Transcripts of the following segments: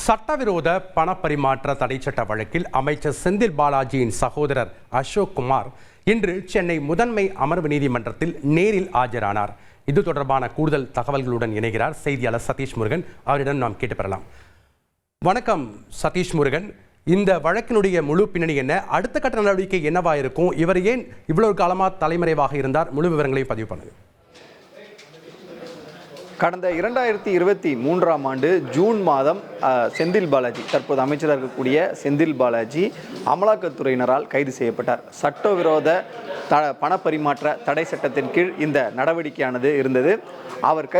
சட்டவிரோத பணப்பரிமாற்ற தடைச்சட்ட வழக்கில் அமைச்சர் செந்தில் பாலாஜியின் சகோதரர் அசோக் குமார் இன்று சென்னை முதன்மை அமர்வு நீதிமன்றத்தில் நேரில் ஆஜரானார். இது தொடர்பான கூடுதல் தகவல்களுடன் இணைகிறார் செய்தியாளர் சதீஷ் முருகன். அவரிடம் நாம் கேட்டு பெறலாம். வணக்கம் சதீஷ் முருகன். இந்த வழக்கினுடைய முழு பின்னணி என்ன, அடுத்த கட்ட நடவடிக்கை என்னவா இருக்கும், இவர் ஏன் இவ்வளவு காலமாக தலைமறைவாக இருந்தார், முழு விவரங்களையும் பதிவு பண்ணுங்க. கடந்த 2023ஆம் ஆண்டு ஜூன் மாதம் செந்தில் பாலாஜி, தற்போது அமைச்சராக இருக்கக்கூடிய செந்தில் பாலாஜி அமலாக்கத்துறையினரால் கைது செய்யப்பட்டார். சட்டவிரோத பணப்பரிமாற்ற தடை சட்டத்தின் கீழ் இந்த நடவடிக்கையானது இருந்தது. அவர்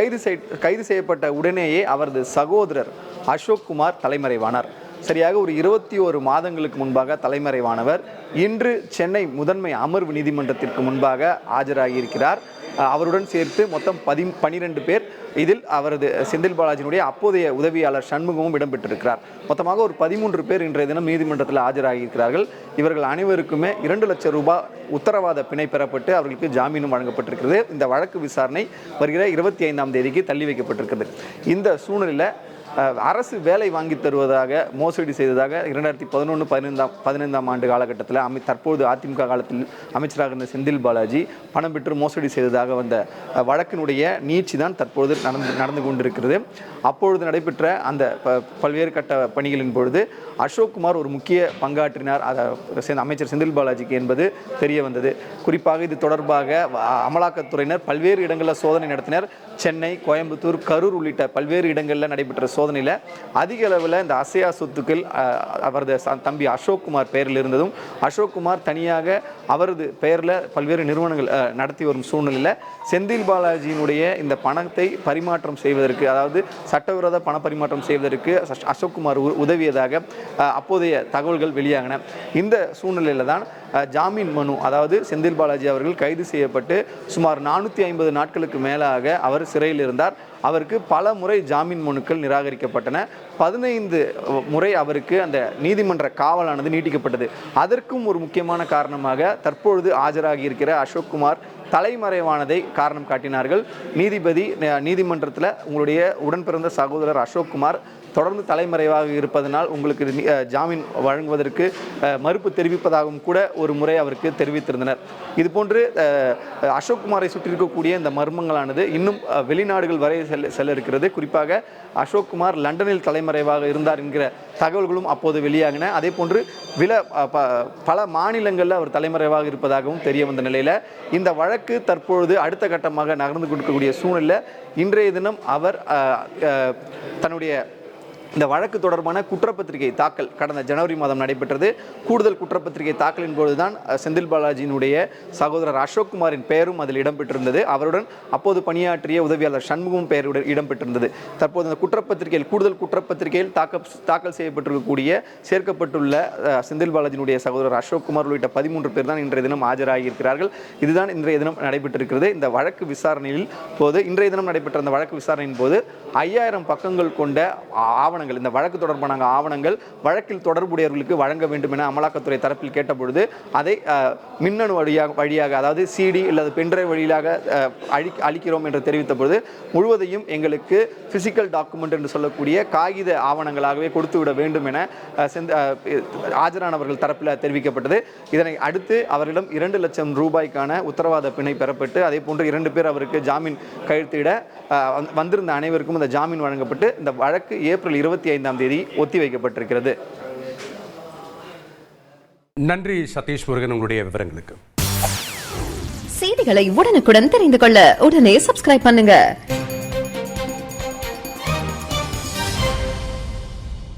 கைது செய்யப்பட்ட உடனேயே அவரது சகோதரர் அசோக் குமார் தலைமறைவானார். சரியாக ஒரு 21 மாதங்களுக்கு முன்பாக தலைமறைவானவர் இன்று சென்னை முதன்மை அமர்வு நீதிமன்றத்திற்கு முன்பாக ஆஜராகியிருக்கிறார். அவருடன் சேர்த்து மொத்தம் 12 பேர், இதில் அவரது செந்தில் பாலாஜியினுடைய அப்போதைய உதவியாளர் சண்முகமும் இடம்பெற்றிருக்கிறார். மொத்தமாக ஒரு 13 பேர் இன்றைய தினம் நீதிமன்றத்தில் ஆஜராகியிருக்கிறார்கள். இவர்கள் அனைவருக்குமே 2 லட்சம் ரூபாய் உத்தரவாத பிணை பெறப்பட்டு அவர்களுக்கு ஜாமீனும் வழங்கப்பட்டிருக்கிறது. இந்த வழக்கு விசாரணை வருகிற 25ஆம் தேதிக்கு தள்ளி வைக்கப்பட்டிருக்கிறது. இந்த சூழ்நிலையில் அரசு வேலை வாங்கி தருவதாக மோசடி செய்ததாக 2011-15ஆம் ஆண்டு காலகட்டத்தில் தற்போது அதிமுக காலத்தில் அமைச்சராக இருந்த செந்தில் பாலாஜி பணம் பெற்று மோசடி செய்ததாக வந்த வழக்கினுடைய நீட்சி தான் தற்போது நடந்து கொண்டிருக்கிறது. அப்பொழுது நடைபெற்ற அந்த பல்வேறு கட்ட பணிகளின் பொழுது அசோக் குமார் ஒரு முக்கிய பங்காற்றினார் அமைச்சர் செந்தில் பாலாஜிக்கு என்பது தெரிய வந்தது. குறிப்பாக இது தொடர்பாக அமலாக்கத்துறையினர் பல்வேறு இடங்களில் சோதனை நடத்தினர். சென்னை, கோயம்புத்தூர், கரூர் உள்ளிட்ட பல்வேறு இடங்களில் நடைபெற்ற சோதனையில் அதிக அளவில் இந்த அசையா சொத்துக்கள் அவரது தம்பி அசோக் குமார் பெயரில் இருந்ததும், அசோக் குமார் தனியாக அவரது பெயரில் பல்வேறு நிறுவனங்கள் நடத்தி வரும் சூழ்நிலையில் செந்தில் பாலாஜியினுடைய இந்த பணத்தை பரிமாற்றம் செய்வதற்கு, அதாவது சட்டவிரோத பண பரிமாற்றம் செய்வதற்கு அசோக் குமார் உதவியதாக அப்போதைய தகவல்கள் வெளியாகின. இந்த சூழ்நிலையில் தான் ஜாமீன் மனு, அதாவது செந்தில் பாலாஜி அவர்கள் கைது செய்யப்பட்டு சுமார் 450 நாட்களுக்கு மேலாக அவர் சிறையில் இருந்தார். அவருக்கு பல முறை ஜாமீன் மனுக்கள் நிராகரிக்கப்பட்டன. 15 முறை அவருக்கு அந்த நீதிமன்ற காவலானது நீட்டிக்கப்பட்டது. அதற்கும் ஒரு முக்கியமான காரணமாக தற்பொழுது ஆஜராகி இருக்கிற அசோக் குமார் தலைமறைவானதை காரணம் காட்டினார்கள். நீதிமன்றத்தில் உங்களுடைய உடன் பிறந்த சகோதரர் அசோக் குமார் தொடர்ந்து தலைமறைவாக இருப்பதனால் உங்களுக்கு ஜாமீன் வழங்குவதற்கு மறுப்பு தெரிவிப்பதாகவும் கூட ஒரு முறை அவருக்கு தெரிவித்திருந்தனர். இதுபோன்று அசோக் குமாரை சுற்றி இருக்கக்கூடிய இந்த மர்மங்களானது இன்னும் வெளிநாடுகள் வரை செல்ல இருக்கிறது. குறிப்பாக அசோக் குமார் லண்டனில் தலைமறைவாக இருந்தார் என்கிற தகவல்களும் அப்போது வெளியாகின. அதே போன்று பல மாநிலங்களில் அவர் தலைமறைவாக இருப்பதாகவும் தெரிய வந்த நிலையில் இந்த வழக்கு தற்பொழுது அடுத்த கட்டமாக நகர்ந்து கொடுக்கக்கூடிய சூழ்நிலை. இன்றைய தினம் அவர் தன்னுடைய இந்த வழக்கு தொடர்பான குற்றப்பத்திரிகை தாக்கல் கடந்த ஜனவரி மாதம் நடைபெற்றது. கூடுதல் குற்றப்பத்திரிகை தாக்கலின் பொழுதுதான் செந்தில் பாலாஜியினுடைய சகோதரர் அசோக் குமாரின் பெயரும் அதில் இடம்பெற்றிருந்தது. அவருடன் அப்போது பணியாற்றிய உதவியாளர் சண்முகம் பெயருடன் இடம்பெற்றிருந்தது. தற்போது இந்த குற்றப்பத்திரிகையில், கூடுதல் குற்றப்பத்திரிகையில் தாக்கல் செய்யப்பட்டிருக்கக்கூடிய சேர்க்கப்பட்டுள்ள செந்தில் பாலாஜியினுடைய சகோதரர் அசோக் குமார் உள்ளிட்ட 13 பேர் தான் இன்றைய தினம் ஆஜராகியிருக்கிறார்கள். இதுதான் இன்றைய தினம் நடைபெற்றிருக்கிறது. இந்த வழக்கு விசாரணையில் போது, இன்றைய தினம் நடைபெற்ற அந்த வழக்கு விசாரணையின் போது 5000 பக்கங்கள் கொண்ட ஆவணங்கள், இந்த வழக்கு தொடர்பான ஆவணங்கள் வழக்கில் தொடர்புடையவர்களுக்கு வழங்க வேண்டும் என அமலாக்கத்துறை தரப்பில் கேட்டபொழுது அதை மின்னணு வழியாக, அதாவது சிடி அல்லது பென்ட்ரைவ் வழியாக அளிக்கிறோம் என்று தெரிவித்த பொழுது முழுவதையும் எங்களுக்கு பிசிக்கல் டாக்குமெண்ட் என்று சொல்லக்கூடிய காகித ஆவணங்களாகவே கொடுத்துவிட வேண்டும் என ஆஜரானவர்கள் தரப்பில் தெரிவிக்கப்பட்டது. இதனை அடுத்து அவரிடம் 2 லட்சம் ரூபாய்க்கான உத்தரவாத பிணை பெறப்பட்டு, அதே போன்று 2 பேர் அவருக்கு ஜாமீன் கையெழுத்திட வந்திருந்த அனைவருக்கும் இந்த ஜாமீன் வழங்கப்பட்டு இந்த வழக்கு ஏப்ரல் 25ஆம் தேதி ஒத்தி வைக்கப்பட்டிருக்கிறது. நன்றி சதீஷ் முருகன், உங்களுடைய விவரங்களுக்கு. செய்திகளை உடனுக்குடன் தெரிந்து கொள்ள உடனே சப்ஸ்கிரைப் பண்ணுங்க.